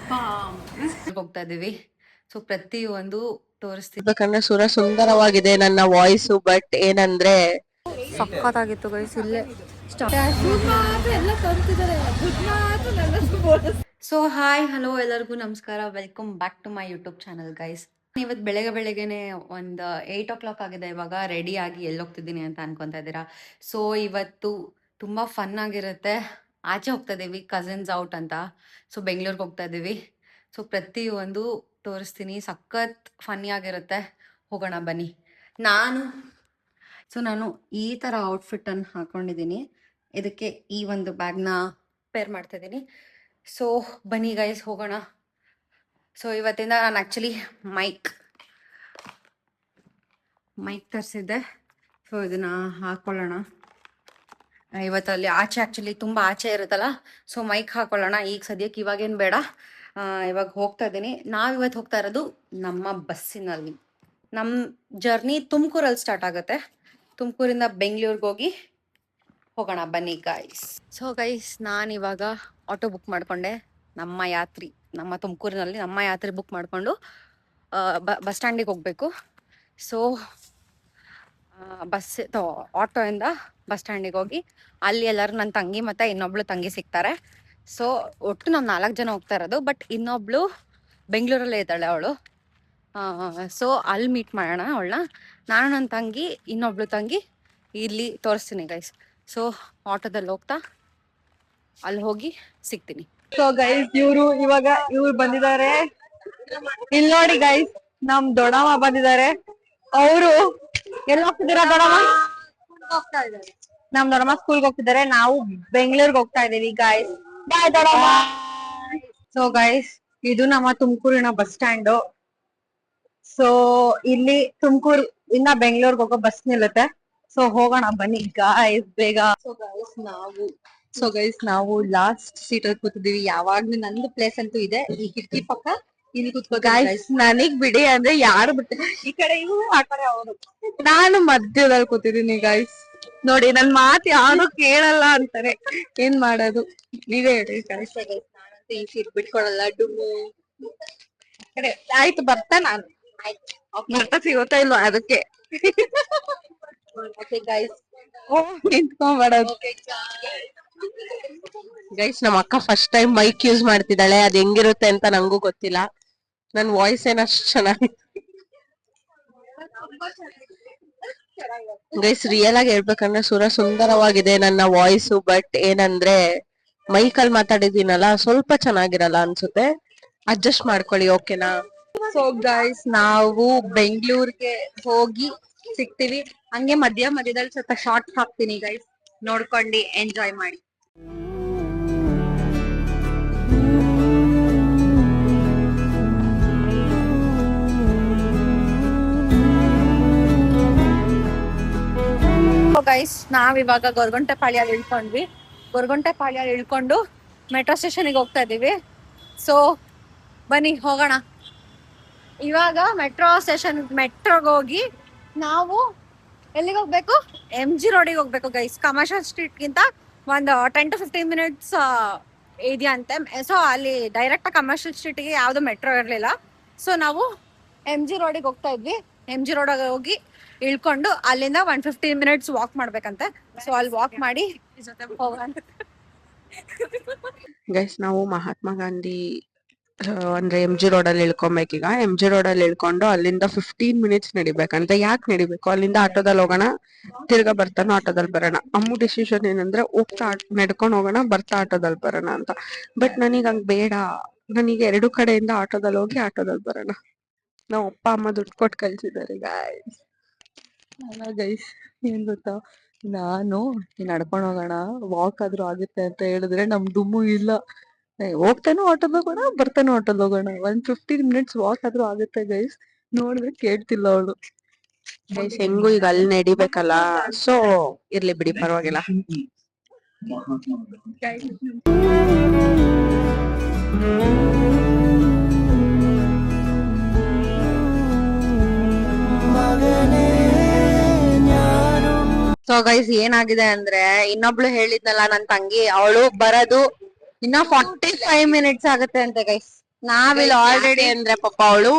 ಹೋಗ್ತಾ ಇದೀವಿ. ಸೊ ಪ್ರತಿಯೊಂದು ತೋರಿಸ್ತೀನಿ. ಬೇಕಂದ್ರೆ ಸುರ ಸುಂದರವಾಗಿದೆ ನನ್ನ ವಾಯ್ಸು, ಬಟ್ ಏನಂದ್ರೆ ಸಖತ್ತಾಗಿತ್ತು ಗೈಸ್. ಇಲ್ಲೇ ಸೊ ಹಾಯ್ ಹಲೋ ಎಲ್ಲರಿಗೂ ನಮಸ್ಕಾರ, welcome back to my YouTube channel guys. ಇವತ್ತು ಬೆಳಗ್ಗೆನೆ ಒಂದು 8 o'clock ಆಗಿದೆ. ಇವಾಗ ರೆಡಿ ಆಗಿ ಎಲ್ಲೋಗ್ತಿದ್ದೀನಿ ಅಂತ ಅನ್ಕೊತಾ ಇದ್ದೀರಾ. ಸೊ ಇವತ್ತು ತುಂಬ ಫನ್ ಆಗಿರುತ್ತೆ. ಆಚೆ ಹೋಗ್ತಾ ಇದೀವಿ, ಕಸಿನ್ಸ್ ಔಟ್ ಅಂತ. ಸೊ ಬೆಂಗಳೂರಿಗೆ ಹೋಗ್ತಾ ಇದ್ದೀವಿ. ಸೊ ಪ್ರತಿಯೊಂದು ತೋರಿಸ್ತೀನಿ, ಸಖತ್ ಫನ್ನಿ ಆಗಿರುತ್ತೆ. ಹೋಗೋಣ ಬನ್ನಿ. ನಾನು ಈ ಥರ ಔಟ್ಫಿಟ್ಟನ್ನು ಹಾಕೊಂಡಿದ್ದೀನಿ. ಇದಕ್ಕೆ ಈ ಒಂದು ಬ್ಯಾಗ್ನ ಪೇರ್ ಮಾಡ್ತಾ ಇದ್ದೀನಿ. ಸೊ ಬನ್ನಿ ಗೈಸ್ ಹೋಗೋಣ. ಸೊ ಇವತ್ತಿಂದ ನಾನು ಆ್ಯಕ್ಚುಲಿ ಮೈಕ್ ತರಿಸಿದ್ದೆ. ಸೊ ಇದನ್ನು ಹಾಕ್ಕೊಳ್ಳೋಣ. ಇವತ್ತಲ್ಲಿ ಆಚೆ ಆ್ಯಕ್ಚುಲಿ ತುಂಬ ಆಚೆ ಇರುತ್ತಲ್ಲ, ಸೊ ಮೈಕ್ ಹಾಕ್ಕೊಳ್ಳೋಣ. ಈಗ ಸದ್ಯಕ್ಕೆ ಇವಾಗೇನು ಬೇಡ. ಇವಾಗ ಹೋಗ್ತಾ ಇದ್ದೀನಿ. ನಾವಿವತ್ತು ಹೋಗ್ತಾ ಇರೋದು ನಮ್ಮ ಬಸ್ಸಿನಲ್ಲಿ. ನಮ್ಮ ಜರ್ನಿ ತುಮಕೂರಲ್ಲಿ ಸ್ಟಾರ್ಟ್ ಆಗುತ್ತೆ. ತುಮಕೂರಿಂದ ಬೆಂಗಳೂರಿಗೆ ಹೋಗೋಣ ಬನ್ನಿ ಗೈಸ್. ಸೊ ಗೈಸ್ ನಾನಿವಾಗ ಆಟೋ ಬುಕ್ ಮಾಡಿಕೊಂಡೆ. ನಮ್ಮ ತುಮಕೂರಿನಲ್ಲಿ ನಮ್ಮ ಯಾತ್ರಿ ಬುಕ್ ಮಾಡಿಕೊಂಡು ಬಸ್ ಸ್ಟ್ಯಾಂಡಿಗೆ ಹೋಗಬೇಕು. ಸೊ ಆಟೋಯಿಂದ ಬಸ್ ಸ್ಟ್ಯಾಂಡಿಗೆ ಹೋಗಿ ಅಲ್ಲಿ ಎಲ್ಲರೂ ನನ್ನ ತಂಗಿ ಮತ್ತು ಇನ್ನೊಬ್ಳು ತಂಗಿ ಸಿಗ್ತಾರೆ. ಸೊ ಒಟ್ಟು ನಾವು 4 ಜನ ಹೋಗ್ತಾ ಇರೋದು. ಬಟ್ ಇನ್ನೊಬ್ಳು ಬೆಂಗಳೂರಲ್ಲೇ ಇದ್ದಾಳೆ ಅವಳು. ಸೊ ಅಲ್ಲಿ ಮೀಟ್ ಮಾಡೋಣ ಅವಳನ್ನ. ನಾನು ನನ್ನ ತಂಗಿ, ಇನ್ನೊಬ್ಳು ತಂಗಿ ಇಲ್ಲಿ ತೋರಿಸ್ತೀನಿ ಗೈಸ್. ಸೊ ಆಟೋದಲ್ಲಿ ಹೋಗ್ತಾ ಅಲ್ಲಿ ಹೋಗಿ ಸಿಗ್ತೀನಿ. ಸೊ ಗೈಸ್ ಇವ್ರು ಬಂದಿದ್ದಾರೆ. ಇಲ್ಲಿ ನೋಡಿ ಗೈಸ್, ನಮ್ ದೊಡ್ಡಮ್ಮ ಬಂದಿದ್ದಾರೆ. ಅವರು ಎಲ್ಲಿ ಹೋಗ್ತಿದ್ದೀರಾ ದೊಡ್ಡಮ್ಮ? ನಮ್ ದೊಡ್ಡಮ್ಮ ಸ್ಕೂಲ್ಗೆ ಹೋಗ್ತಿದ್ದಾರೆ. ನಾವು ಬೆಂಗಳೂರಿಗೆ ಹೋಗ್ತಾ ಇದೀವಿ ಗೈಸ್. ಬಾಯ್ ದೊಡ್ಡಮ್ಮ. ಸೊ ಗೈಸ್ ಇದು ನಮ್ಮ ತುಮಕೂರಿನ ಬಸ್ ಸ್ಟ್ಯಾಂಡ್. ಸೊ ಇಲ್ಲಿ ತುಮಕೂರು ಇಂದ ಬೆಂಗಳೂರಿಗೆ ಹೋಗೋ ಬಸ್ ನಿಲ್ಲುತ್ತೆ. ಸೊ ಹೋಗೋಣ ಬನ್ನಿ ಗಾಯ್ಸ್ ಬೇಗ. ಸೊ ಗೈಸ್ ನಾವು ಲಾಸ್ಟ್ ಸೀಟ್ ಅಲ್ಲಿ ಕೂತಿದೀವಿ. ಯಾವಾಗ್ಲೂ ನಂದು ಪ್ಲೇಸ್ ಅಂತೂ ಇದೆ ಈ ಕಿಟಕಿ ಪಕ್ಕ. ಇಲ್ಲಿ ಕೂತ್ಕೋ ಗೈಸ್. ನನಗ್ ಬಿಡಿ ಅಂದ್ರೆ ಯಾರು ಬಿಡ್ತಾರೆ, ಈ ಕಡೆ ಇವ್ರು ಆ ಕಡೆ ಅವರು. ನಾನು ಮಧ್ಯದಲ್ಲಿ ಕೂತಿದೀನಿ ಗೈಸ್. ನೋಡಿ ನನ್ ಮಾತು ಯಾರು ಕೇಳಲ್ಲ ಅಂತಾರೆ, ಏನ್ ಮಾಡೋದು ನೀವೇ ಹೇಳಿ ಗೈಸ್. ನಾನಂತೂ ಈ ಸೀಟ್ ಬಿಟ್ಕೊಡಲ್ಲ. ಡುಮ್ಮು ಆಯ್ತು ಬರ್ತಾ ನಾನು ಬರ್ತಾ ಸಿಗುತ್ತಾ ಇಲ್ವಾ ಅದಕ್ಕೆ ನಿಂತ್ಕೊಂಡ್ಬರೋದು. ಗೈಸ್ ನಮ್ಮ ಅಕ್ಕ ಫಸ್ಟ್ ಟೈಮ್ ಮೈಕ್ ಯೂಸ್ ಮಾಡ್ತಿದ್ದಾಳೆ. ಅದ್ ಹೆಂಗಿರುತ್ತೆ ಅಂತ ನಂಗೂ ಗೊತ್ತಿಲ್ಲ. ನನ್ ವಾಯ್ಸ್ ಏನಷ್ಟು ಚೆನ್ನಾಗಿ ಗೈಸ್ ರಿಯಲ್ ಆಗಿ ಹೇಳ್ಬೇಕಂದ್ರೆ ಸುರ ಸುಂದರವಾಗಿದೆ ನನ್ನ ವಾಯ್ಸು, ಬಟ್ ಏನಂದ್ರೆ ಮೈಕಲ್ಲಿ ಮಾತಾಡಿದೀನಲ್ಲ ಸ್ವಲ್ಪ ಚೆನ್ನಾಗಿರಲ್ಲ ಅನ್ಸುತ್ತೆ. ಅಡ್ಜಸ್ಟ್ ಮಾಡ್ಕೊಳ್ಳಿ, ಓಕೆನಾ? ಸೊ ಗೈಸ್ ನಾವು ಬೆಂಗಳೂರಿಗೆ ಹೋಗಿ ಸಿಗ್ತೀವಿ. ಹಂಗೆ ಮಧ್ಯದಲ್ಲಿ ಸ್ವಲ್ಪ ಶಾರ್ಟ್ ಹಾಕ್ತೀನಿ ಗೈಸ್, ನೋಡ್ಕೊಂಡು ಎಂಜಾಯ್ ಮಾಡಿ. ಗೈಸ್ ನಾವಿವಾಗ ಗೊರಗುಂಟೆಪಾಳ್ಯಲ್ಲಿ ಇಳ್ಕೊಂಡು ಮೆಟ್ರೋ ಸ್ಟೇಷನ್ಗೆ ಹೋಗ್ತಾ ಇದೀವಿ. ಸೊ ಬನ್ನಿ ಹೋಗೋಣ. ಇವಾಗ ಮೆಟ್ರೋಗೆ ಹೋಗಿ ನಾವು ಎಲ್ಲಿಗೆ ಹೋಗ್ಬೇಕು? MG ರೋಡಿಗೆ ಹೋಗ್ಬೇಕು ಗೈಸ್. ಕಮರ್ಷಿಯಲ್ ಸ್ಟ್ರೀಟ್ಗಿಂತ ಒಂದು 10 to 15 minutes ಇದೆಯಂತೆ. ಸೊ ಅಲ್ಲಿ ಡೈರೆಕ್ಟ್ ಕಮರ್ಷಿಯಲ್ ಸ್ಟ್ರೀಟ್ಗೆ ಯಾವ್ದು ಮೆಟ್ರೋ ಇರಲಿಲ್ಲ. ಸೊ ನಾವು MG ರೋಡಿಗೆ ಹೋಗ್ತಾ ಇದ್ವಿ. MG ರೋಡಿಗೆ ಹೋಗಿ ಇಳ್ಕೊಂಡು ಅಲ್ಲಿಂದ 15 minutes ವಾಕ್ ಮಾಡ್ಬೇಕಂತೆ. ಸೊ ಅಲ್ಲಿ ವಾಕ್ ಮಾಡಿ ಹೋಗೋಣ ಗೈಸ್. ನಾವು ಮಹಾತ್ಮ ಗಾಂಧಿ ಅಂದ್ರೆ MG ರೋಡಲ್ಲಿ ಇಳ್ಕೊಬೇಕೀಗ. MG ರೋಡಲ್ಲಿ ಇಳ್ಕೊಂಡು ಅಲ್ಲಿಂದ 15 minutes ನಡಿಬೇಕಂತ. ಯಾಕೆ ನಡಿಬೇಕು? ಅಲ್ಲಿಂದ ಆಟೋದಲ್ಲಿ ಹೋಗೋಣ, ತಿರ್ಗಾ ಬರ್ತಾನೋ ಆಟೋದಲ್ಲಿ ಬರೋಣ. ಅಮ್ಮು ಡಿಸಿಷನ್ ಏನಂದ್ರೆ ಹೋಗ್ತಾ ನಡ್ಕೊಂಡು ಹೋಗೋಣ, ಬರ್ತಾ ಆಟೋದಲ್ಲಿ ಬರೋಣ ಅಂತ. ಬಟ್ ನನಗೆ ಹಂಗ್ ಬೇಡ. ನನಗೆ 2 ಕಡೆಯಿಂದ ಆಟೋದಲ್ಲಿ ಹೋಗಿ ಆಟೋದಲ್ಲಿ ಬರೋಣ. ನಾವ್ ಅಪ್ಪ ಅಮ್ಮ ದುಡ್ಡು ಕೊಟ್ಟು ಕಳ್ಸಿದ್ದಾರೆ ಗೈಸ್. ಗೈಸ್ ಏನ್ ಗೊತ್ತಾ, ನಾನು ನಡ್ಕೊಂಡು ಹೋಗೋಣ ವಾಕ್ ಆದ್ರೂ ಆಗುತ್ತೆ ಅಂತ ಹೇಳಿದ್ರೆ ನಮ್ ದುಮ್ಮು ಇಲ್ಲ. ಹೋಗ್ತಾನೋ ಆಟೋದ್ ಹೋಗೋಣ, ಬರ್ತಾನೋ ಆಟೋದ್ ಹೋಗೋಣ. 15 minutes ವಾಕ್ ಆದ್ರೂ ಆಗುತ್ತೆ ಗೈಸ್. ನೋಡಿದ್ರೆ ಕೇಳ್ತಿಲ್ಲ ಅವಳು. ಗೈಸ್ ಹೆಂಗು ಈಗ ಅಲ್ಲಿ ನಡಿಬೇಕಲ್ಲ, ಸೊ ಇರ್ಲಿ ಬಿಡಿ ಪರವಾಗಿಲ್ಲ. ಸೊ ಗೈಸ್ ಏನಾಗಿದೆ ಅಂದ್ರೆ, ಇನ್ನೊಬ್ಳು ಹೇಳಿದ್ನಲ್ಲ ನನ್ ತಂಗಿ, ಅವಳು ಬರೋದು ಇನ್ನ 45 minutes ಆಗುತ್ತೆ ಅಂತೆ ಗೈಸ್. ನಾವಿಲ್ಲಿ ಆಲ್ರೆಡಿ ಅಂದ್ರೆ ಪಾಪ ಅವಳು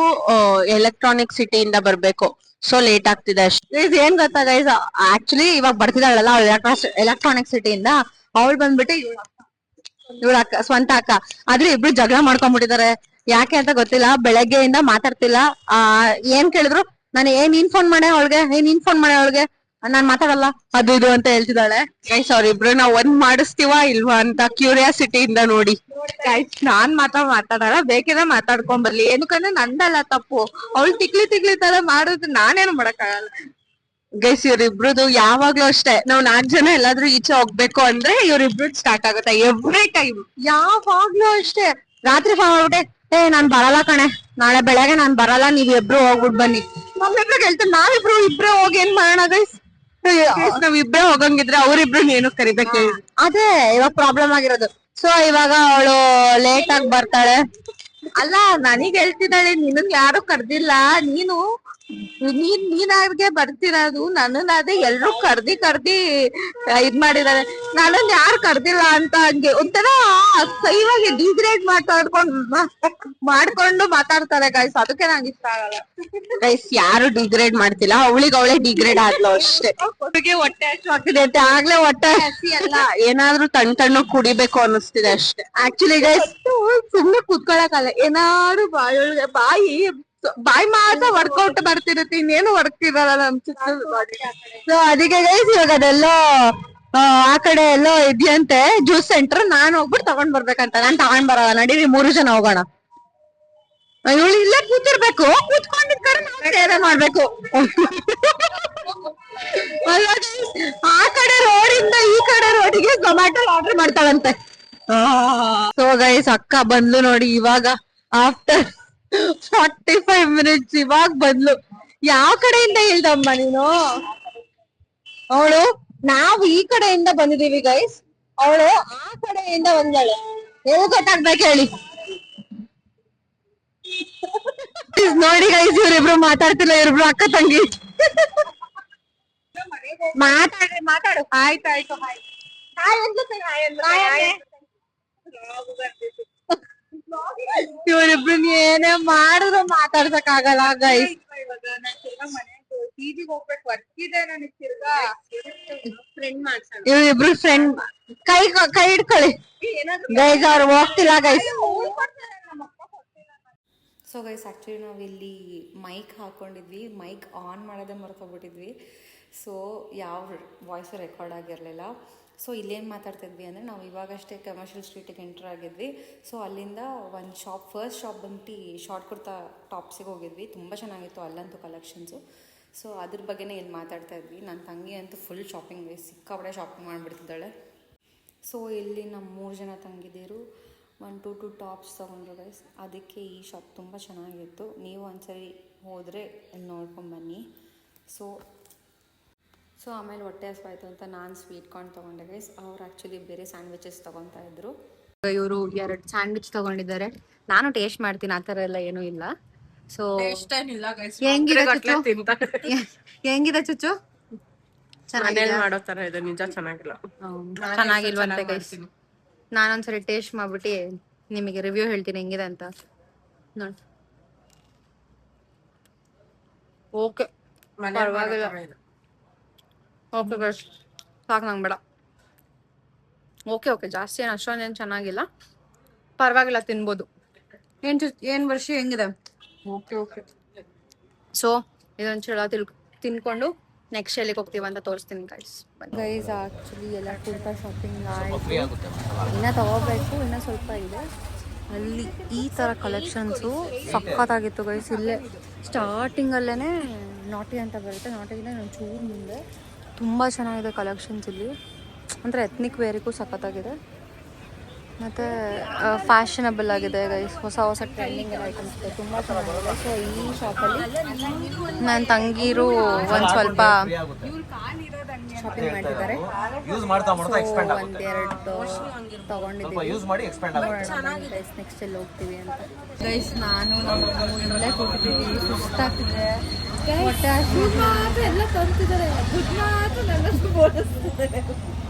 ಎಲೆಕ್ಟ್ರಾನಿಕ್ ಸಿಟಿಯಿಂದ ಬರ್ಬೇಕು, ಸೊ ಲೇಟ್ ಆಗ್ತಿದೆ ಅಷ್ಟೇ. ಏನ್ ಗೊತ್ತಾ ಗೈಸ್, ಆಕ್ಚುಲಿ ಇವಾಗ ಬರ್ತಿದ್ದಾಳಲ್ಲ ಅವಳು ಎಲೆಕ್ಟ್ರಾನಿಕ್ ಸಿಟಿಯಿಂದ, ಅವಳು ಬಂದ್ಬಿಟ್ಟು ಇವಳ ಅಕ್ಕ, ಸ್ವಂತ ಅಕ್ಕ. ಆದ್ರೆ ಇಬ್ರು ಜಗಳ ಮಾಡ್ಕೊಂಡ್ಬಿಟ್ಟಿದ್ದಾರೆ. ಯಾಕೆ ಅಂತ ಗೊತ್ತಿಲ್ಲ, ಬೆಳಗ್ಗೆಯಿಂದ ಮಾತಾಡ್ತಿಲ್ಲ. ಆ ಏನ್ ಕೇಳಿದ್ರು, ನಾನು ನೀನ್ ಫೋನ್ ಮಾಡೆ ಅವಳಿಗೆ, ನೀನ್ ಫೋನ್ ಮಾಡೆ ಅವಳಿಗೆ, ನಾನ್ ಮಾತಾಡಲ್ಲ ಅದು ಇದು ಅಂತ ಹೇಳ್ತಿದ್ದಾಳೆ. ಗೈಸ್ ಅವ್ರಿಬ್ರು ನಾವ್ ಒಂದ್ ಮಾಡಿಸ್ತೀವಾ ಇಲ್ವಾ ಅಂತ ಕ್ಯೂರಿಯಾಸಿಟಿಯಿಂದ ನೋಡಿ. ಗೈಸ್ ನಾನ್ ಮಾತಾಡಲ್ಲ, ಬೇಕಿದ್ರೆ ಮಾತಾಡ್ಕೊಂಡ್ ಬರ್ಲಿ, ಏನಕ್ಕಂದ್ರೆ ನಂದಲ್ಲ ತಪ್ಪು. ಅವಳು ತಿಕ್ಲಿ ತರ ಮಾಡಿದ್ರೆ ನಾನೇನು ಮಾಡಕ್ಕಾಗಲ್ಲ. ಗೈಸ್ ಇವ್ರಿಬ್ರದು ಯಾವಾಗ್ಲೂ ಅಷ್ಟೇ, ನಾವ್ 4 ಜನ ಎಲ್ಲಾದ್ರೂ ಈಚೆ ಹೋಗ್ಬೇಕು ಅಂದ್ರೆ ಇವ್ರಿಬ್ರದ್ ಸ್ಟಾರ್ಟ್ ಆಗುತ್ತೆ ಎವ್ರಿ ಟೈಮ್. ಯಾವಾಗ್ಲೂ ಅಷ್ಟೇ. ರಾತ್ರಿ ಫೋನ್ ಮಾಡ್ಬಿಟ್ಟೆ, ನಾನ್ ಬರಲ್ಲ ಕಣೆ, ನಾಳೆ ಬೆಳಗ್ಗೆ ನಾನ್ ಬರಲ್ಲ, ನೀವ್ ಇಬ್ರು ಹೋಗ್ಬಿಟ್ ಬನ್ನಿ. ನಮ್ಮಿಬ್ರು ಹೇಳ್ತಾರೆ, ನಾವಿಬ್ರು ಇಬ್ರೇ ಹೋಗಿ ಏನ್ ಮಾಡೋಣ ಗೈಸ್? ನಾವ್ ಇಬ್ರೇ ಹೋಗಂಗಿದ್ರೆ ಅವ್ರಿಬ್ರು ಏನು ಕರಿಬೇಕು. ಅದೇ ಇವಾಗ ಪ್ರಾಬ್ಲಮ್ ಆಗಿರೋದು. ಸೊ ಇವಾಗ ಅವಳು ಲೇಟ್ ಆಗಿ ಬರ್ತಾಳೆ. ಅಲ್ಲ ನನಗ್ ಹೇಳ್ತಿದ್ದಾಳೆ, ನಿನಗ್ ಯಾರು ಕರ್ದಿಲ್ಲ, ನೀನಾಗೆ ಬರ್ತಿರೋದು, ನನ್ನನ್ನ ಅದೇ ಎಲ್ರು ಕರ್ದಿ ಇದ್ ಮಾಡಿದಾರೆ, ನನ್ನನ್ ಯಾರು ಕರ್ದಿಲ್ಲ ಅಂತ. ಹಂಗೆ ಒಂಥರ ಇವಾಗ ಡಿಗ್ರೇಡ್ ಮಾಡ್ಕೊಂಡು ಮಾತಾಡ್ತಾರೆ ಗೈಸ್, ಅದಕ್ಕೆ ನಂಗೆ ಇಷ್ಟ ಆಗಲ್ಲ. ಗೈಸ್ ಯಾರು ಡಿಗ್ರೇಡ್ ಮಾಡ್ತಿಲ್ಲ, ಅವಳಿಗೆ ಅವಳೇ ಡಿಗ್ರೇಡ್ ಆದ್ಲು ಅಷ್ಟೇ. ಹೊಟ್ಟೆ ಹಸು ಆಗ್ತಿದೆ ಅಂತ ಆಗ್ಲೇ ಹೊಟ್ಟೆ ಹಸಿ ಅಲ್ಲ, ಏನಾದ್ರೂ ತಣ್ಣ ಕುಡಿಬೇಕು ಅನ್ನಿಸ್ತಿದೆ ಅಷ್ಟೇ. ಆಕ್ಚುಲಿ ಗೈಸ್ ಸುಮ್ನೆ ಕುತ್ಕೊಳಕಲ್ಲ, ಏನಾದ್ರು ಬಾಯಿ ಮಾತ್ರ ವರ್ಕೌಟ್ ಬರ್ತಿರುತ್ತೆ, ಇನ್ನೇನು ವರ್ಕ್ ಇರಲ್ಲ ನಮ್ ಸುತ್ತ. ಸೊ ಅದಕ್ಕೆ ಗೈಸ್ ಇವಾಗ ಅದೆಲ್ಲೋ ಆ ಕಡೆ ಎಲ್ಲೋ ಇದೆಯಂತೆ ಜ್ಯೂಸ್ ಸೆಂಟರ್, ನಾನ್ ಹೋಗ್ಬಿಟ್ಟು ತಗೊಂಡ್ ಬರ್ಬೇಕಂತ. ನಾನ್ ತಗೊಂಡ್ ಬರಲ್ಲ, ನಡೀರಿ 3 ಜನ ಹೋಗೋಣ. ಇವಳು ಇಲ್ಲೇ ಕೂತಿರ್ಬೇಕು, ಕೂತ್ಕೊಂಡಿದ್ ಕಡೆ ನಾವು ಸೇವೆ ಮಾಡ್ಬೇಕು. ಆ ಕಡೆ ರೋಡಿಂದ ಈ ಕಡೆ ರೋಡಿಗೆ ಝೊಮ್ಯಾಟೊ ಆರ್ಡರ್ ಮಾಡ್ತಾಳಂತೆ. ಸೊ ಗೈಸ್ ಅಕ್ಕ ಬಂದ್ಲು ನೋಡಿ ಇವಾಗ, ಆಫ್ಟರ್ 45 ಮಿನಿಟ್ಸ್ ಇವಾಗ ಬಂದ್ಲು. ಯಾವ ಕಡೆಯಿಂದ ಇಲ್ದಮ್ಮ ನೀನು? ಅವಳು ನಾವು ಈ ಕಡೆಯಿಂದ ಬಂದಿದೀವಿ ಗೈಸ್, ಅವಳು ಆ ಕಡೆಯಿಂದ ಬಂದಾಳೆ. ಹೇಗೆ ಗೊತ್ತಾಗ್ಬೇಕು ಹೇಳಿ? ನೋಡಿ ಗೈಸ್ ಇವ್ರಿಬ್ರು ಮಾತಾಡ್ತಿಲ್ಲ, ಇವ್ರಿಬ್ರು ಅಕ್ಕ ತಂಗಿ. ಮಾತಾಡು. ಆಯ್ತಾಯ್ತು. ಇವ್ರಿಬ್ರು ಏನೇ ಮಾಡಿದ್ರು ಮಾತಾಡ್ಸಕ್ ಆಗಲ್ಲ ಗೈಸ್. ಇವ್ರಿಬ್ರು ಫ್ರೆಂಡ್ ಕೈ ಹಿಡ್ಕೊಳ್ಳಿ ಗೈಸ್, ಅವ್ರು ಹೋಗ್ತಿಲ್ಲ ಗೈಸ್. ಸೊ ಗೈಸ್ ಆ್ಯಕ್ಚುಲಿ ನಾವು ಇಲ್ಲಿ ಮೈಕ್ ಹಾಕ್ಕೊಂಡಿದ್ವಿ, ಮೈಕ್ ಆನ್ ಮಾಡೋದೇ ಮರ್ತೋಗ್ಬಿಟ್ಟಿದ್ವಿ. ಸೊ ಯಾವ ವಾಯ್ಸು ರೆಕಾರ್ಡ್ ಆಗಿರಲಿಲ್ಲ. ಸೊ ಇಲ್ಲೇನು ಮಾತಾಡ್ತಿದ್ವಿ ಅಂದರೆ, ನಾವು ಇವಾಗಷ್ಟೇ ಕಮರ್ಷಿಯಲ್ ಸ್ಟ್ರೀಟಿಗೆ ಎಂಟರ್ ಆಗಿದ್ವಿ. ಸೊ ಅಲ್ಲಿಂದ ಒಂದು ಫಸ್ಟ್ ಶಾಪ್ ಬಂದು ಶಾರ್ಟ್ ಕುರ್ತಾ ಟಾಪ್ಸಿಗೆ ಹೋಗಿದ್ವಿ. ತುಂಬ ಚೆನ್ನಾಗಿತ್ತು ಅಲ್ಲಂತೂ ಕಲೆಕ್ಷನ್ಸು. ಸೊ ಅದ್ರ ಬಗ್ಗೆನೇ ಇಲ್ಲಿ ಮಾತಾಡ್ತಾ ಇದ್ವಿ. ನನ್ನ ತಂಗಿ ಅಂತೂ ಫುಲ್ ಶಾಪಿಂಗ್, ಸಿಕ್ಕಾಪಟ್ಟೆ ಶಾಪಿಂಗ್ ಮಾಡಿಬಿಡ್ತಿದ್ದಾಳೆ. ಸೊ ಇಲ್ಲಿ ನಮ್ಮ 3 ಜನ ತಂಗಿದಿರು 1-2 ಟಾಪ್ಸ್ ತೊಗೊಂಡ್ರು ಗೈಸ್. ಅದಕ್ಕೆ ಈ ಶಾಪ್ ತುಂಬ ಚೆನ್ನಾಗಿತ್ತು. ನೀವು ಒಂದ್ಸರಿ ಹೋದರೆ ಇಲ್ಲಿ ನೋಡ್ಕೊಂಬನ್ನಿ. ಸೊ ಆಮೇಲೆ ಹೊಟ್ಟೆ ಹಸ್ವಾಯ್ತು ಅಂತ ನಾನು ಸ್ವೀಟ್ ಕಾರ್ನ್ ತೊಗೊಂಡೆ ಗೈಸ್. ಅವ್ರು ಆ್ಯಕ್ಚುಲಿ ಬೇರೆ ಸ್ಯಾಂಡ್ವಿಚಸ್ ತೊಗೊತಾ ಇದ್ರು. ಇವರು 2 ಸ್ಯಾಂಡ್ವಿಚ್ ತೊಗೊಂಡಿದ್ದಾರೆ. ನಾನು ಟೇಸ್ಟ್ ಮಾಡ್ತೀನಿ, ಆ ಥರ ಎಲ್ಲ ಏನೂ ಇಲ್ಲ. ಸೊ ಹೆಂಗಿದೆ ಚುಚ್ಚು? ಚೆನ್ನಾಗಿಲ್ವಂತೆ ಗೈಸ್. ನಾನೊಂದ್ಸರಿ ಟೇಸ್ಟ್ ಮಾಡ್ಬಿಟ್ಟು ನಿಮಗೆ ರಿವ್ಯೂ ಹೇಳ್ತೀನಿ ಹೆಂಗಿದೆ ಅಂತ ನೋಡಿ. ಓಕೆ ಪರವಾಗಿಲ್ಲ. ಓಕೆ ಗೈಸ್ ಸಾಕು, ನಂಗೆ ಬೇಡ. ಓಕೆ ಜಾಸ್ತಿ ಏನು ಅಷ್ಟೊಂದೇನು ಚೆನ್ನಾಗಿಲ್ಲ, ಪರವಾಗಿಲ್ಲ, ತಿನ್ಬೋದು. ಏನು ವರ್ಷ ಹೆಂಗಿದೆ? ಓಕೆ. ಸೊ ಇದೊಂದು ಚೂರ ತಿನ್ಕೊಂಡು ನೆಕ್ಸ್ಟ್ ಎಲ್ಲಿಗೆ ಹೋಗ್ತೀವಿ ಅಂತ ತೋರಿಸ್ತೀನಿ ಗೈಸ್. ಆ್ಯಕ್ಚುಲಿ ಎಲ್ಲ ಕುರ್ತಾ ಶಾಪಿಂಗ್ ಆಯಿತು, ಇನ್ನೂ ತಗೋಬೇಕು, ಇನ್ನೂ ಸ್ವಲ್ಪ ಇದೆ. ಅಲ್ಲಿ ಈ ಥರ ಕಲೆಕ್ಷನ್ಸು ಸಖತ್ತಾಗಿತ್ತು ಗೈಸ್. ಇಲ್ಲೇ ಸ್ಟಾರ್ಟಿಂಗಲ್ಲೇ ನಾಟಿ ಅಂತ ಬರುತ್ತೆ, ನಾಟಿಗಿಂತ ಒಂಚೂರು ಮುಂದೆ ತುಂಬ ಚೆನ್ನಾಗಿದೆ ಕಲೆಕ್ಷನ್ಸ್ ಇಲ್ಲಿ. ಅಂದರೆ ಎತ್ನಿಕ್ ವೇರಿಗೂ ಸಖತ್ತಾಗಿದೆ ಮತ್ತು ಫ್ಯಾಷನಬಲ್ ಆಗಿದೆ ಗೈಸ್. ಹೊಸ ಟ್ರೆಂಡಿಂಗ್ ಐಟಮ್ಸ್ ಇದೆ, ತುಂಬ ಚೆನ್ನಾಗಿದೆ. ಸೊ ಈ ಶಾಪಲ್ಲಿ ನನ್ನ ತಂಗೀರು ಒಂದು ಸ್ವಲ್ಪ ಶಾಪಿಂಗ್ ಮಾಡಿದ್ದಾರೆ. ಒಂದೆರಡು ತಗೊಂಡಿದ್ದೀವಿ. ನೆಕ್ಸ್ಟ್ ಎಲ್ಲಿ ಹೋಗ್ತೀವಿ ಅಂತ ಗೈಸ್. ನಾನು ಇಲ್ಲೇ ಕೂತಿದ್ದೀವಿ, ಸುಸ್ತಾಗ್ತಿದೆ, ಹೊಟ್ಟೆ ಎಲ್ಲ ತಂತಿದ್ದಾರೆ, ದುಡ್ಡು ಮಾತ್ರ ನನ್ನಷ್ಟು ಬೋಲಿಸ್ತಿದ್ದಾರೆ.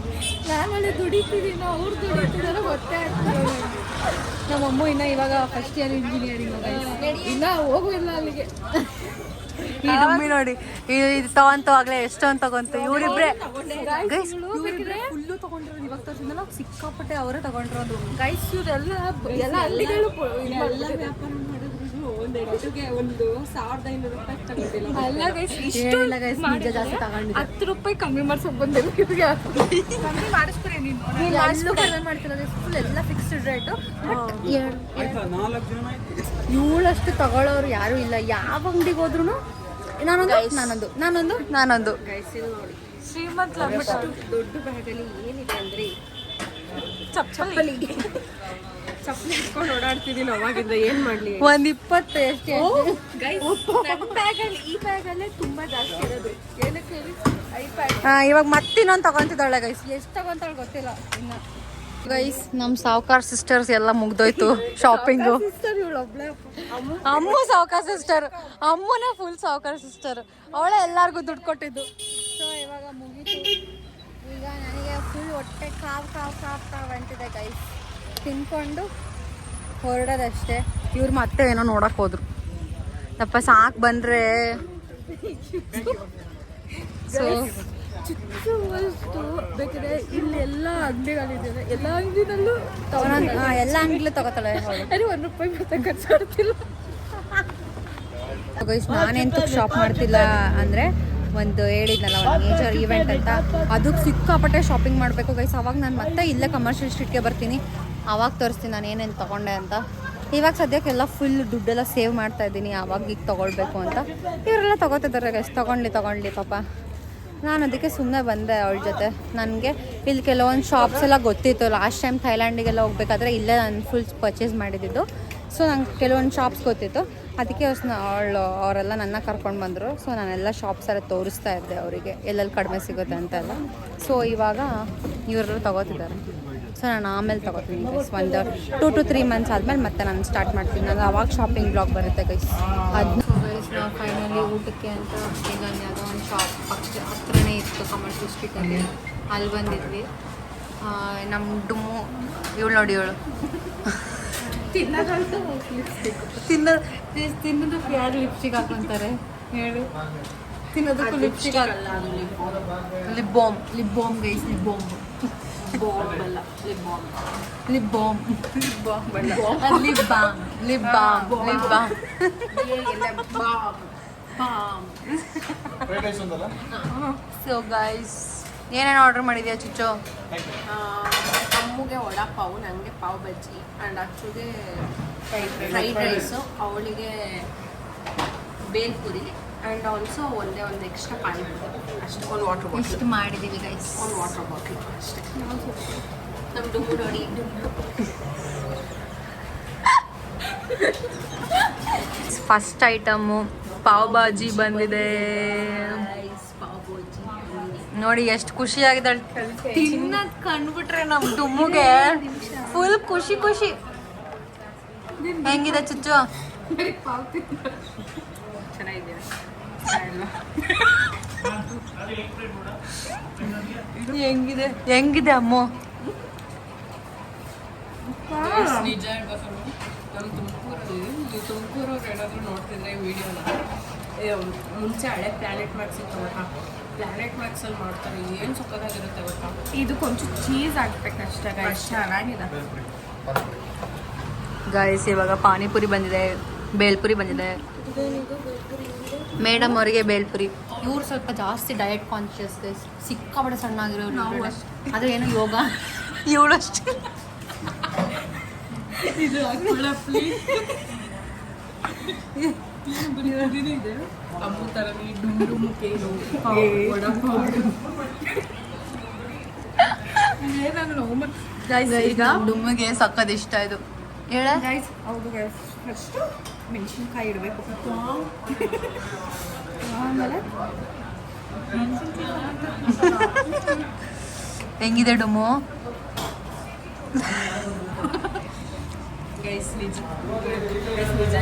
ನಾನಲ್ಲಿ ದುಡಿತಿದ್ದೀನಿ, ಅವ್ರು ದುಡಿತಿದ್ದಾರೆ, ಹೊಟ್ಟೆ ಆಗ್ತಿದ್ದಾರೆ. ನಮ್ಮಮ್ಮ ಇನ್ನ ಇವಾಗ ಫಸ್ಟ್ ಇಯರ್ ಇಂಜಿನಿಯರಿಂಗ್ ಇನ್ನ ಹೋಗುವಿಲ್ಲ ಅಲ್ಲಿಗೆ. ಈ ಡುಮ್ಮಿ ನೋಡಿ ಇದು ತಗೊಂತವಾಗ್ಲೇ ಎಷ್ಟೊಂದು ತಗೊಂತು ಇವರಿಬ್ರೆ ಫುಲ್ಲು ತಗೊಂಡಿರೋದು. ಇವಾಗ ತೋರಿಸಿದ್ನಲ್ಲ ಸಿಕ್ಕಾಪಟ್ಟೆ ಅವರೇ ತಗೊಂಡಿರೋದು ಗೈಸ್. ಇವರೆಲ್ಲ ಎಲ್ಲ ಹಳ್ಳಿಗಳು ಎಲ್ಲ ವ್ಯಾಪಾರ ಮಾಡಿದ್ರು ಒಂದು 1,500 ರೂಪಾಯಿ ತಗೊಂಡಿಲ್ಲ. ಅಲ್ಲ ಗೈಸ್ ಇಷ್ಟು ನಿಜ ಜಾಸ್ತಿ ತಗೊಂಡು 10 ರೂಪಾಯಿ ಕಮ್ಮಿ ಮಾಡ್ಸೋಕೆ ಬಂದಿಲ್ಲ. ಇವ್ರಿಗೆ ಕಮ್ಮಿ ಮಾಡಿಸ್ತಾರೆ ನೀನು ಎಲ್ಲೂ ಕಡಿಮೆ ಮಾಡ್ತಿಲ್ಲ ಗೈಸ್. ಫುಲ್ ಎಲ್ಲ ಫಿಕ್ಸ್ಡ್ ರೇಟು. ಇವಳಷ್ಟು ತಗೊಳ್ಳೋರು ಯಾರೂ ಇಲ್ಲ. ಯಾವ ಅಂಗಡಿಗೆ ಹೋದ್ರು ನಾನೊಂದು ಶ್ರೀಮಂತ ದೊಡ್ಡ ಬ್ಯಾಗಲ್ಲಿ ಏನಿದೆ ಅಂದ್ರೆ ಚಪ್ಪಲಿ ಇಟ್ಕೊಂಡು ಓಡಾಡ್ತಿದ್ದೀನಿ ಅವಾಗಿಂದ. ಏನ್ ಮಾಡ್ಲಿ, 120 ಎಷ್ಟೇ ಬ್ಯಾಗಲ್ಲಿ. ಈ ಬ್ಯಾಗಲ್ಲೇ ತುಂಬಾ ಜಾಸ್ತಿ ಇರೋದು. ಏನಕ್ಕೆ ಇವಾಗ ಮತ್ತಿನ್ನೊಂದು ತಗೊಂತಿದ್ದಾಳೆ ಗೈಸ್. ಎಷ್ಟು ತಗೊಂತಾಳೆ ಗೊತ್ತಿಲ್ಲ ಇನ್ನ. ಗೈಸ್ ನಮ್ಮ ಸಾವುಕಾರ ಸಿಸ್ಟರ್ಸ್ ಎಲ್ಲ ಮುಗ್ದೋಯ್ತು ಶಾಪಿಂಗು. ಅಮ್ಮು ಸಾವುಕಾರ ಸಿಸ್ಟರ್, ಅಮ್ಮನೇ ಫುಲ್ ಸಾವುಕಾರ ಸಿಸ್ಟರ್. ಅವಳೇ ಎಲ್ಲಾರ್ಗು ದುಡ್ಡು ಕೊಟ್ಟಿದ್ದು. ಸೊ ಇವಾಗ ಮುಗೀತು. ಈಗ ನನಗೆ ಫುಲ್ ಹೊಟ್ಟೆ ಕಾವ್ ಅಂತಿದೆ ಗೈಸ್. ತಿನ್ಕೊಂಡು ಹೊರಡೋದಷ್ಟೇ. ಇವ್ರು ಮತ್ತೆ ಏನೋ ನೋಡಕ್ ಹೋದ್ರು. ಯಪ್ಪ ಸಾಕು ಬಂದ್ರೆ. ಸೊ ಬೇಕಾದ್ರೆ ಇಲ್ಲಿ ಎಲ್ಲ ಅಂಗಡಿಗಳಿದೆ. ಎಲ್ಲ ಅಂಗಡಿನಲ್ಲೂ ಎಲ್ಲ ಅಂಗಡಿಲೂ ತಗೋತಾಳೆ. ಅರೆ 1 ರೂಪಾಯಿ ಮತ್ತೆ ಖರ್ಚಾಡ್ತಿಲ್ಲ ಗೈಸ್. ನಾನೆಂತೂ ಶಾಪ್ ಮಾಡ್ತಿಲ್ಲ ಅಂದರೆ ಒಂದು ಹೇಳಿದ್ನಲ್ಲ ಒಂದು ಮೇಜರ್ ಈವೆಂಟ್ ಅಂತ, ಅದಕ್ಕೆ ಸಿಕ್ಕಾಪಟ್ಟೆ ಶಾಪಿಂಗ್ ಮಾಡಬೇಕು ಗೈಸ್. ಅವಾಗ ನಾನು ಮತ್ತೆ ಇಲ್ಲೇ ಕಮರ್ಷಿಯಲ್ ಸ್ಟ್ರೀಟ್ಗೆ ಬರ್ತೀನಿ. ಅವಾಗ ತೋರಿಸ್ತೀನಿ ನಾನು ಏನೇನು ತೊಗೊಂಡೆ ಅಂತ. ಇವಾಗ ಸದ್ಯಕ್ಕೆಲ್ಲ ಫುಲ್ ದುಡ್ಡೆಲ್ಲ ಸೇವ್ ಮಾಡ್ತಾ ಇದ್ದೀನಿ. ಅವಾಗ ಈಗ ತೊಗೊಳ್ಬೇಕು ಅಂತ. ಇವರೆಲ್ಲ ತೊಗೋತಿದ್ದಾರೆ ಗೈಸ್. ತೊಗೊಂಡ್ಲಿ ಪಾಪ. ನಾನು ಅದಕ್ಕೆ ಸುಮ್ಮನೆ ಬಂದೆ ಅವಳ ಜೊತೆ. ನನಗೆ ಇಲ್ಲಿ ಕೆಲವೊಂದು ಶಾಪ್ಸ್ ಎಲ್ಲ ಗೊತ್ತಿತ್ತು. ಲಾಸ್ಟ್ ಟೈಮ್ ಥೈಲ್ಯಾಂಡಿಗೆಲ್ಲ ಹೋಗ್ಬೇಕಾದ್ರೆ ಇಲ್ಲೇ ನಾನು ಫುಲ್ ಪರ್ಚೇಸ್ ಮಾಡಿದ್ದು. ಸೊ ನಂಗೆ ಕೆಲವೊಂದು ಶಾಪ್ಸ್ ಗೊತ್ತಿತ್ತು. ಅದಕ್ಕೆ ಅವರೆಲ್ಲ ನನ್ನ ಕರ್ಕೊಂಡು ಬಂದರು. ಸೊ ನಾನೆಲ್ಲ ಶಾಪ್ಸ್ ಎಲ್ಲ ತೋರಿಸ್ತಾ ಇದ್ದೆ ಅವರಿಗೆ ಎಲ್ಲೆಲ್ಲಿ ಕಡಿಮೆ ಸಿಗುತ್ತೆ ಅಂತೆಲ್ಲ. ಸೊ ಇವಾಗ ಇವರೆಲ್ಲ ತೊಗೋತಿದ್ದಾರೆ. ಸೊ ನಾನು ಆಮೇಲೆ ತೊಗೋತೀನಿ ಗೈಸ್. ಒಂದು 2 to 3 ಮಂತ್ಸ್ ಆದಮೇಲೆ ಮತ್ತೆ ನಾನು ಸ್ಟಾರ್ಟ್ ಮಾಡ್ತೀನಿ. ನಾನು ಅವಾಗ ಶಾಪಿಂಗ್ ಬ್ಲಾಗ್ ಬರುತ್ತೆ ಗೈಸ್. ಅದನ್ನ ಗೈಸ್ ನಾವು ಫೈನಲಿ ಊಟಕ್ಕೆ ಅಂತ ಈಗ ಯಾವುದೋ ಒಂದು ಶಾಪ್ ಹತ್ರನೇ ಇತ್ತು ಕಮರ್ಷಿಯಲ್ ಸ್ಟ್ರೀಟಲ್ಲಿ. ಅಲ್ಲಿ ಬಂದಿದ್ವಿ. ನಮ್ಮ ಡುಮ್ಮು ಇವಳು ನೋಡಿ, ಇವಳು ತಿನ್ನೋದಕ್ಕೆ ಯಾರು ಲಿಪ್ಸ್ಟಿಕ್ ಹಾಕೊಂತಾರೆ ಹೇಳು? ತಿನ್ನೋದಕ್ಕೂ lipstick lip balm guys. Lip balm. So guys ಏನೇನು ಆರ್ಡರ್ ಮಾಡಿದ್ಯಾ ಚುಚ್ಚು? ಅಮ್ಮಗೆ ವಡಾ ಪಾವು, ನನಗೆ ಪಾವ್ ಬಜ್ಜಿ ಆ್ಯಂಡ್ ಅಚ್ಚುಗೆ ಫ್ರೈಡ್ ರೈಸು, ಅವಳಿಗೆ ಬೇಲ್ಪುರಿ ಆ್ಯಂಡ್ ಆಲ್ಸೋ ಒಂದೇ ಒಂದು ಎಕ್ಸ್ಟ್ರಾ ಪಾನಿಪುರಿ ಅಷ್ಟೇ. ಒಂದು ವಾಟರ್ ಬಾಟಲ್ ಇಷ್ಟು ಮಾಡಿದ್ದೀವಿ ಗೈಸ್. ಒಂದು ವಾಟರ್ ಬಾಟಲ್ ಅಷ್ಟೇ. ನಮ್ಮ ಡುಮ್ಮು ನೋಡಿ. ಫಸ್ಟ್ ಐಟಮು ಪಾವ್ ಭಾಜಿ ಬಂದಿದೆ ನೋಡಿ. ಎಷ್ಟು ಖುಷಿಯಾಗಿದೆ ತಿನ್ನೋದು ಕಂಡ್ಬಿಟ್ರೆ ನಮ್ಮ ಡುಮ್मुಗೆ ಫುಲ್ ಖುಷಿ. ಹೆಂಗಿದೆ ಚುಚ್ಚು? ಚೆನ್ನಾಗಿದೆ. ಹೆಂಗಿದೆ ಅಮ್ಮು? ನಿಜ ಹೇಳ್ಬೇಕು, ನಮ್ಮ ತುಮಕೂರವ್ರು ಏನಾದರೂ ನೋಡ್ತಿದ್ರೆ ವಿಡಿಯೋನ, ಮುಂಚೆ ಹಳೆ ಪ್ಲಾನೆಟ್ ಮ್ಯಾಕ್ಸ್ ಇತ್ತು ಗೊತ್ತಾ? ಪ್ಲಾನೆಟ್ ಮ್ಯಾಕ್ಸಲ್ಲಿ ಮಾಡ್ತಾರೆ, ಏನು ಸಕ್ಕತ್ತಾಗಿರುತ್ತೆ ಗೊತ್ತಾ? ಇದು ಕೊಂಚ ಚೀಸ್ ಹಾಕ್ಬೇಕಷ್ಟೇ ಗೈಸ್, ಚೆನ್ನಾಗಿದೆ ಗೈಸ್. ಇವಾಗ ಪಾನಿಪುರಿ ಬಂದಿದೆ, ಬೇಲ್ಪುರಿ ಬಂದಿದೆ. ಮೇಡಮ್ ಅವರಿಗೆ ಬೇಲ್ಪುರಿ. ಇವ್ರು ಸ್ವಲ್ಪ ಜಾಸ್ತಿ ಡಯಟ್ ಕಾನ್ಶಿಯಸ್ ಗೈಸ್. ಸಿಕ್ಕಾಪಟ್ಟೆ ಸಣ್ಣಾಗಿರೋರು. ಅದು ಏನು ಯೋಗ ಇವಳು ಅಷ್ಟೇ. ಇದು ಇದೆ ಅಮ್ಮು ಥರನೇ ಡುಮ್ ಕೇಳು ಈಗ ಡುಮ್ಮಿಗೆ ಸಕ್ಕತ್ ಇಷ್ಟ ಇದು ಹೇಳ ಗೈಸ್. ಹೌದು ಗೈಸ್, ಫಸ್ಟು ಮೆಣಸಿನ್ಕಾಯಿ ಇಡಬೇಕು. ಆಮೇಲೆ ಹೆಂಗಿದೆ ಡುಮ್ಮು? ಗೈಸ್ ನಿಜ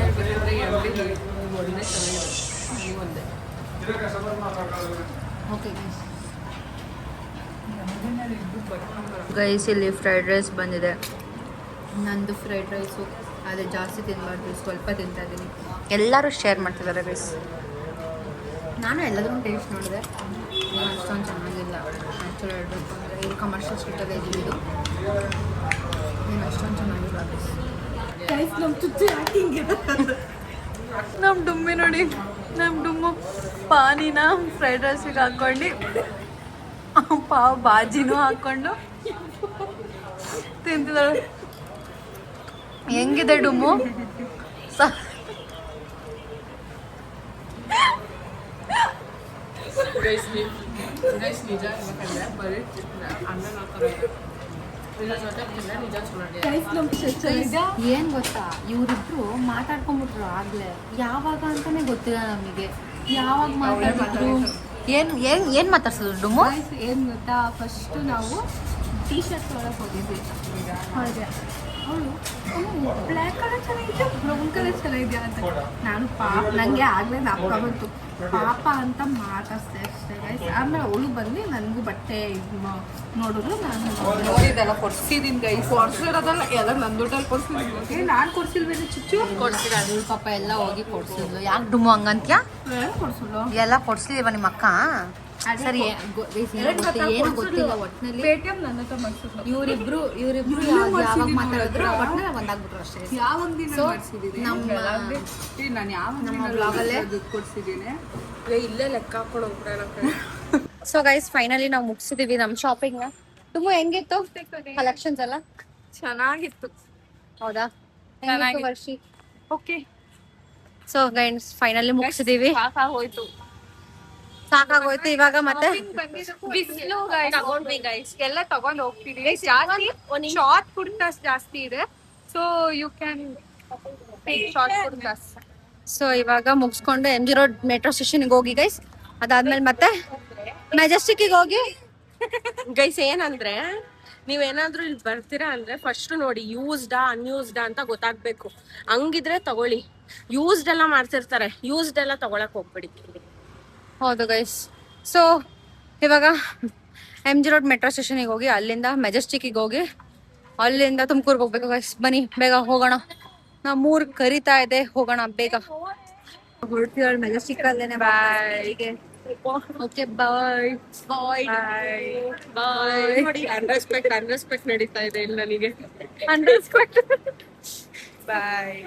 ಹೇಳ್ಬೇಕಂದ್ರೆ ಒಂದೇ ಚೆನ್ನಾಗಿದೆ, ಒಂದೇ. ಓಕೆ ಗೈಸ್, ಇಲ್ಲಿ ಫ್ರೈಡ್ ರೈಸ್ ಬಂದಿದೆ, ನಂದು ಫ್ರೈಡ್ ರೈಸು ಆದರೆ ಜಾಸ್ತಿ ತಿನ್ನಬಾರ್ದು, ಸ್ವಲ್ಪ ತಿಂತಾ ಇದ್ದೀನಿ. ಎಲ್ಲರೂ ಶೇರ್ ಮಾಡ್ತಿದ್ದಾರೆ ಗೈಸ್. ನಾನು ಎಲ್ಲದೂ ಟೇಸ್ಟ್ ನೋಡಿದೆ, ಅಷ್ಟೊಂದು ಚೆನ್ನಾಗಿಲ್ಲ. ಆ್ಯಕ್ಚುಲಿ ಹೇಳಬೇಕು ಅಂದರೆ ಇದು ಕಮರ್ಷಿಯಲ್ ಸ್ಟ್ರೀಟಲ್ಲಿ ಇದ್ದಿದ್ದು, ಏನು ಅಷ್ಟೊಂದು ಚೆನ್ನಾಗಿಲ್ಲ ಗೈಸ್. ನಮ್ಮ ಡುಮ್ಮಿ ನೋಡಿ, ನಮ್ಮ ಡುಮ್ಮು ಪಾನಿನ ಫ್ರೈಡ್ ರೈಸಿಗೆ ಹಾಕ್ಕೊಂಡು ಪಾವ್ ಬಾಜಿನೂ ಹಾಕ್ಕೊಂಡು ತಿಂತಿದ್ದಾಳೆ. ಹೆಂಗಿದೆ ಡುಮ್ಮು? ಗೈಸ್ ನಿಜ ಹೇಳ್ಬೇಕಂದ್ರೆ ಬರೀ ಅನ್ನ ನೋಡ್ತಾರೆ ಇಲ್ಲ ಜೊತೆ ತಿಂದ್ರೆ ನಿಜ ಚೆನ್ನಾಗಿದೆ. ಏನ್ ಗೊತ್ತಾ, ಇವರಿಬ್ರು ಮಾತಾಡ್ಕೊಂಡ್ಬಿಟ್ರು ಆಗ್ಲೇ, ಯಾವಾಗ ಅಂತಾನೆ ಗೊತ್ತಿಲ್ಲ ನಮಗೆ. ಯಾವಾಗ ಮಾತಾಡಿದ್ರು, ಏನ್ ಮಾತಾಡ್ಸಿದ್ರು ಡುಮ್ಮು? ಏನು ಗೊತ್ತಾ, ಫಸ್ಟು ನಾವು ಟೀ ಶರ್ಟ್ ತೊಗೊಳಕ್ಕೆ ಹೋಗಿದ್ವಿ. ಹೌದೇ, ಅವಳು ಬ್ಲ್ಯಾಕ್ ಕಲರ್ ಚೆನ್ನಾಗಿದೆ, ಬ್ರೌನ್ ಕಲರ್ ಚೆನ್ನಾಗಿದೆ ಅಂತ. ನಾನು ಪಾಪ, ನನಗೆ ಆಗಲೇ ನಾಪ್ಕ ಬಂತು, ಪಾಪ ಅಂತ ಮಾತಾಡ್ಸ್ದೆ ಅಷ್ಟೇ ಗೈಸ್. ಆಮೇಲೆ ಅವಳು ಬಂದು ನನಗೂ ಬಟ್ಟೆ ನೋಡಿದ್ರು, ನಾನು ನೋಡಿದೆಲ್ಲ ಕೊಡ್ಸಿದೀನಿ ಗೈಸ್. ಕೊಡ್ಸಿರೋದಲ್ಲ ಎಲ್ಲ ನನ್ನ ದುಡ್ಡಲ್ಲಿ ಕೊಡ್ಸಿದ್ದೀನಿ. ನಾನು ಕೊಡ್ಸಿಲ್ವೇನೆ ಚುಚ್ಚು ಕೊಡ್ಸಿದ್ರು ಪಾಪ, ಎಲ್ಲ ಹೋಗಿ ಕೊಡ್ಸಿದ್ಲು. ಯಾಕೆ ಡುಮ್ಮು ಹಂಗಂತ್ಯ? ಕೊಡ್ಸಲ್ಲ ಎಲ್ಲ ಕೊಡ್ಸಿದೀವ ನಿಮ್ಮ ಅಕ್ಕ? ಸರಿ, ಏನು ಗೊತ್ತಿಲ್ಲ ಒಟ್ಟಿನಲ್ಲಿ. ಪೇಟಿಎಂ ನನ್ನ ಹತ್ರ ಮಾಡಿಸಿದ್ರು. ಇವರಿಬ್ರು ಯಾವಾಗ ಮಾತಾಡಿದ್ರು ಒಟ್ಟಿನಲ್ಲಿ ಒಂದಾಗ್ಬಿಟ್ರು ಅಷ್ಟೇ. ಯಾವಾಗ ದಿನ So, ಮಾಡಿಸಿದ್ದೀನಿ ನಾನು ಯಾವ ನಮ್ಮ ಬ್ಲಾಗಲ್ಲೇ ದುಡ್ಡು ಕೊಡ್ಸಿದ್ದೀನಿ. ಇಲ್ಲೇ ಲೆಕ್ಕ ಹಾಕೊಂಡು ಹೋಗ್ಬಿಡೋಣ. ಸೊ ಗೈಸ್, ಫೈನಲಿ ನಾವು ಮುಗಿಸಿದೀವಿ ನಮ್ಮ ಶಾಪಿಂಗ್. ತುಂಬಾ ಹೆಂಗಿತ್ತು ಕಲೆಕ್ಷನ್ಸ್ ಎಲ್ಲ? ಚೆನ್ನಾಗಿತ್ತು. ಹೌದಾ? ಚೆನ್ನಾಗಿತ್ತು. Varshi. Okay, so guys, finally ಮುಗಿಸಿದೀವಿ. ಸಾಕಾಗೋಯ್ತು. ಸಾಕಾಗೋಯ್ತು. ಇವಾಗ ಮತ್ತೆ ಬಿಸಿಲು ತಗೊಂಡ್ವಿ ಗೈಸ್, ಎಲ್ಲ ತಗೊಂಡ್ ಹೋಗ್ತೀವಿ. ಜಾಸ್ತಿ ಶಾರ್ಟ್ ಕುರ್ತಾಸ್ ಜಾಸ್ತಿ ಇದೆ, so you can take short kurtas. So ಇವಾಗ ಮುಗಿಸ್ಕೊಂಡು MG ರೋಡ್ ಮೆಟ್ರೋ ಸ್ಟೇಷನ್ಗೆ ಹೋಗಿ ಗೈಸ್. ಅದಾದ್ಮೇಲೆ ಮತ್ತೆ ಮೆಜೆಸ್ಟಿಕ್ಗೆ ಹೋಗಿ ಗೈಸ್ ಏನಂದ್ರೆ, ನೀವೇನಾದ್ರೂ ಇಲ್ಲಿ ಬರ್ತೀರಾ ಅಂದ್ರೆ ಫಸ್ಟ್ ನೋಡಿ ಯೂಸ್ಡಾ ಅನ್ಯೂಸ್ಡಾ ಅಂತ ಗೊತ್ತಾಗ್ಬೇಕು. ಹಂಗಿದ್ರೆ ತಗೊಳ್ಳಿ. ಯೂಸ್ಡ್ ಎಲ್ಲ ಮಾಡ್ತಿರ್ತಾರೆ, ಯೂಸ್ಡ್ ಎಲ್ಲ ತಗೊಳಕ್ ಹೋಗ್ಬೇಡಿ. ಹೌದು ಗೈಸ್. ಸೊ ಇವಾಗ MG ರೋಡ್ ಮೆಟ್ರೋ ಸ್ಟೇಷನ್ಗೆ ಹೋಗಿ ಅಲ್ಲಿಂದ ಮೆಜೆಸ್ಟಿಕ್ಗೆ ಹೋಗಿ ಅಲ್ಲಿಂದ ತುಮಕೂರ್ಗೆ ಹೋಗ್ಬೇಕು ಗೈಸ್. ಬನ್ನಿ ಬೇಗ ಹೋಗೋಣ, ನಾ 3 ಕರಿತಾ ಇದೆ, ಹೋಗೋಣ ಬೇಗ. ಹೊರಡ್ತೀವಿ ಮೆಜೆಸ್ಟಿಕ್ ಅಲ್ಲೇನೆ. ಬಾಯ್. ಓಕೆ, ಬಾಯ್ ಬಾಯ್ ಬಾಯ್. ನೋಡಿ ಅನ್ರೆಸ್ಪೆಕ್ಟ್ ನಡೀತಾ ಇದೆ ಇಲ್ಲಿ ನನಗೆ. ಅನ್ರೆಸ್ಪೆಕ್ಟ್. ಬಾಯ್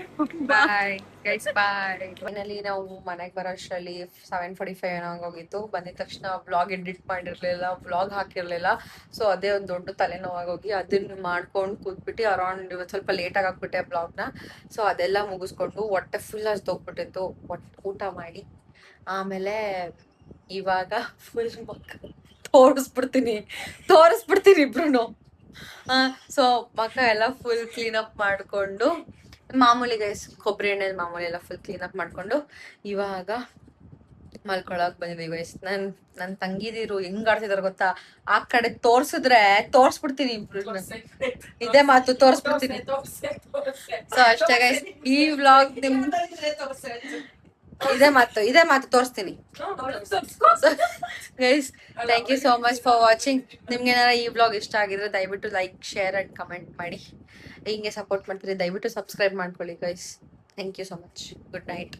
ಬಾಯ್ ಗೈಸ್, ಬಾಯ್. ಫೈನಲಿ ನಾವು ಮನೆಗೆ ಬರೋ ಅಷ್ಟರಲ್ಲಿ 7:45 ಏನೋ ಹೋಗಿತ್ತು. ಬಂದಿದ ತಕ್ಷಣ ವ್ಲಾಗ್ ಎಡಿಟ್ ಮಾಡಿರ್ಲಿಲ್ಲ, ವ್ಲಾಗ್ ಹಾಕಿರ್ಲಿಲ್ಲ. ಸೊ ಅದೇ ಒಂದು ದೊಡ್ಡ ತಲೆನೋವಾಗೋಗಿ ಅದನ್ನ ಮಾಡ್ಕೊಂಡು ಕೂತ್ಬಿಟ್ಟು ಅರೌಂಡ್ ಇವತ್ತು ಸ್ವಲ್ಪ ಲೇಟಾಗಿ ಹಾಕ್ಬಿಟ್ಟೆ ಬ್ಲಾಗ್ನ. ಸೊ ಅದೆಲ್ಲ ಮುಗಿಸ್ಕೊಂಡು ಹೊಟ್ಟೆ ಫುಲ್ ಹೋಗ್ಬಿಟ್ಟಿತ್ತು. ಊಟ ಮಾಡಿ ಆಮೇಲೆ ಇವಾಗ ಫುಲ್ ತೋರಿಸ್ಬಿಡ್ತೀನಿ ಇಬ್ರು. ಸೊ ಮಕ್ಕ ಎಲ್ಲ ಫುಲ್ ಕ್ಲೀನ್ ಅಪ್ ಮಾಡ್ಕೊಂಡು, ಮಾಮೂಲಿ ಗೈಸ್ ಕೊಬ್ಬರಿ ಎಣ್ಣೆ ಮಾಮೂಲಿ ಎಲ್ಲ ಫುಲ್ ಕ್ಲೀನ್ ಅಪ್ ಮಾಡ್ಕೊಂಡು ಇವಾಗ ಮಲ್ಕೊಳಕ್ ಬಂದಿದ್ದೀವಿ ಗೈಸ್. ನನ್ ತಂಗಿದಿರು ಹೆಂಗ್ ಆಡ್ತಿದಾರೆ ಗೊತ್ತಾ? ಆ ಕಡೆ ತೋರ್ಸ್ಬಿಡ್ತೀನಿ ಇಬ್ರು. ಇದೇ ಮಾತು, ತೋರ್ಸ್ಬಿಡ್ತೀನಿ. ಸೊ ಅಷ್ಟೇ ಗೈಸ್, ಈ ವ್ಲಾಗ್ ಇದೇ ಮಾತು ತೋರಿಸ್ತೀನಿ guys. Thank you so much for watching. ನಿಮ್ಗೆ ಏನಾರ ಈ ವ್ಲಾಗ್ ಇಷ್ಟ ಆಗಿದ್ರೆ ದಯವಿಟ್ಟು ಲೈಕ್, ಶೇರ್ ಅಂಡ್ ಕಮೆಂಟ್ ಮಾಡಿ. ಹಿಂಗೆ ಸಪೋರ್ಟ್ ಮಾಡ್ತೀರಿ, ದಯವಿಟ್ಟು ಸಬ್ಸ್ಕ್ರೈಬ್ ಮಾಡ್ಕೊಳ್ಳಿ guys. Thank you so much. Good night.